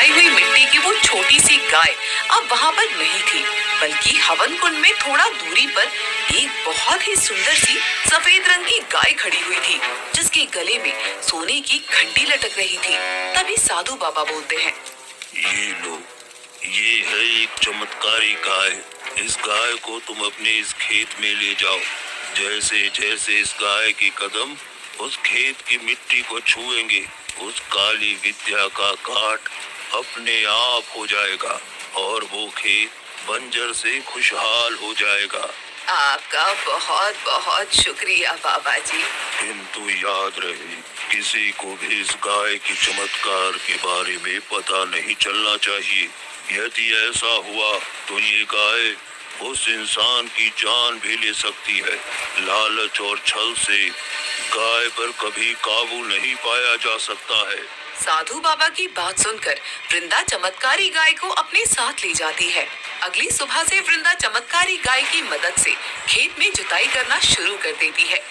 जुताई हुई मिट्टी की वो छोटी सी गाय अब वहाँ पर नहीं थी, बल्कि हवन कुंड में थोड़ा दूरी पर एक बहुत ही सुंदर सी सफेद रंग की गाय खड़ी हुई थी, जिसके गले में सोने की घंटी लटक रही थी। तभी साधु बाबा बोलते हैं, ये लो, ये है एक चमत्कारी गाय। इस गाय को तुम अपने इस खेत में ले जाओ। जैसे जैसे इस गाय के कदम उस खेत की मिट्टी को छुएंगे, उस काली विद्या का काट अपने आप हो जाएगा और वो खेत बंजर से खुशहाल हो जाएगा। आपका बहुत बहुत शुक्रिया बाबा जी। किंतु याद रहे, किसी को भी इस गाय की चमत्कार के बारे में पता नहीं चलना चाहिए। यदि ऐसा हुआ तो ये गाय उस इंसान की जान भी ले सकती है। लालच और छल से गाय पर कभी काबू नहीं पाया जा सकता है। साधु बाबा की बात सुनकर वृंदा चमत्कारी गाय को अपने साथ ले जाती है। अगली सुबह से वृंदा चमत्कारी गाय की मदद से खेत में जुताई करना शुरू कर देती है।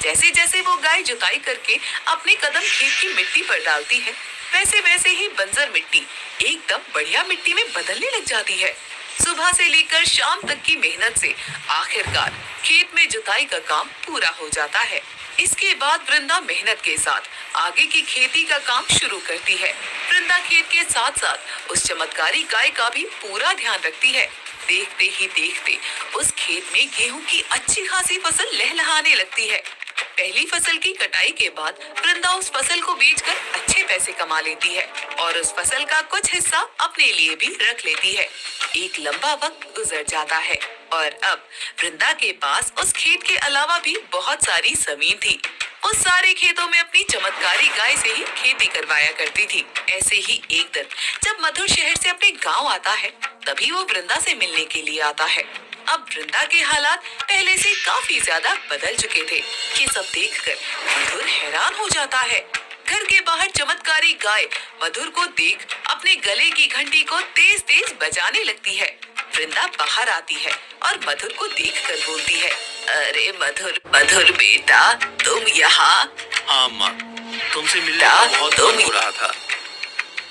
जैसे जैसे वो गाय जुताई करके अपने कदम खेत की मिट्टी पर डालती है, वैसे वैसे ही बंजर मिट्टी एकदम बढ़िया मिट्टी में बदलने लग जाती है। सुबह से लेकर शाम तक की मेहनत से आखिरकार खेत में जुताई का काम पूरा हो जाता है। इसके बाद वृंदा मेहनत के साथ आगे की खेती का काम शुरू करती है। वृंदा खेत के साथ साथ उस चमत्कारी गाय का भी पूरा ध्यान रखती है। देखते ही देखते उस खेत में गेहूं की अच्छी खासी फसल लहलहाने लगती है। पहली फसल की कटाई के बाद वृंदा उस फसल को बेचकर अच्छे पैसे कमा लेती है और उस फसल का कुछ हिस्सा अपने लिए भी रख लेती है। एक लंबा वक्त गुजर जाता है और अब वृंदा के पास उस खेत के अलावा भी बहुत सारी जमीन थी। उस सारे खेतों में अपनी चमत्कारी गाय से ही खेती करवाया करती थी। ऐसे ही एक दिन जब मधुर शहर से अपने गांव आता है, तभी वो वृंदा से मिलने के लिए आता है। अब वृंदा के हालात पहले से काफी ज्यादा बदल चुके थे। ये सब देखकर मधुर हैरान हो जाता है। घर के बाहर चमत्कारी गाय मधुर को देख अपने गले की घंटी को तेज तेज बजाने लगती है। वृंदा बाहर आती है और मधुर को देखकर बोलती है, अरे मधुर मधुर बेटा, तुम यहाँ? हाँ माँ, तुमसे मिलने का बहुत मन हो रहा था,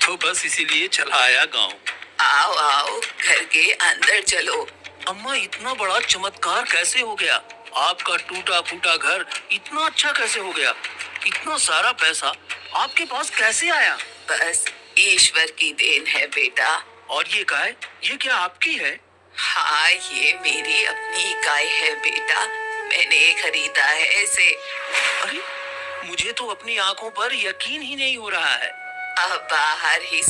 तो बस इसीलिए चला आया गाँव। आओ आओ, घर के अंदर चलो। अम्मा, इतना बड़ा चमत्कार कैसे हो गया? आपका टूटा फूटा घर इतना अच्छा कैसे हो गया? इतना सारा पैसा आपके पास कैसे आया? बस ईश्वर की देन है बेटा। और ये गाय, ये क्या आपकी है? हाँ, ये मेरी अपनी गाय है बेटा, मैंने खरीदा है इसे। अरे, मुझे तो अपनी आंखों पर यकीन ही नहीं हो रहा है। अब बाहर ही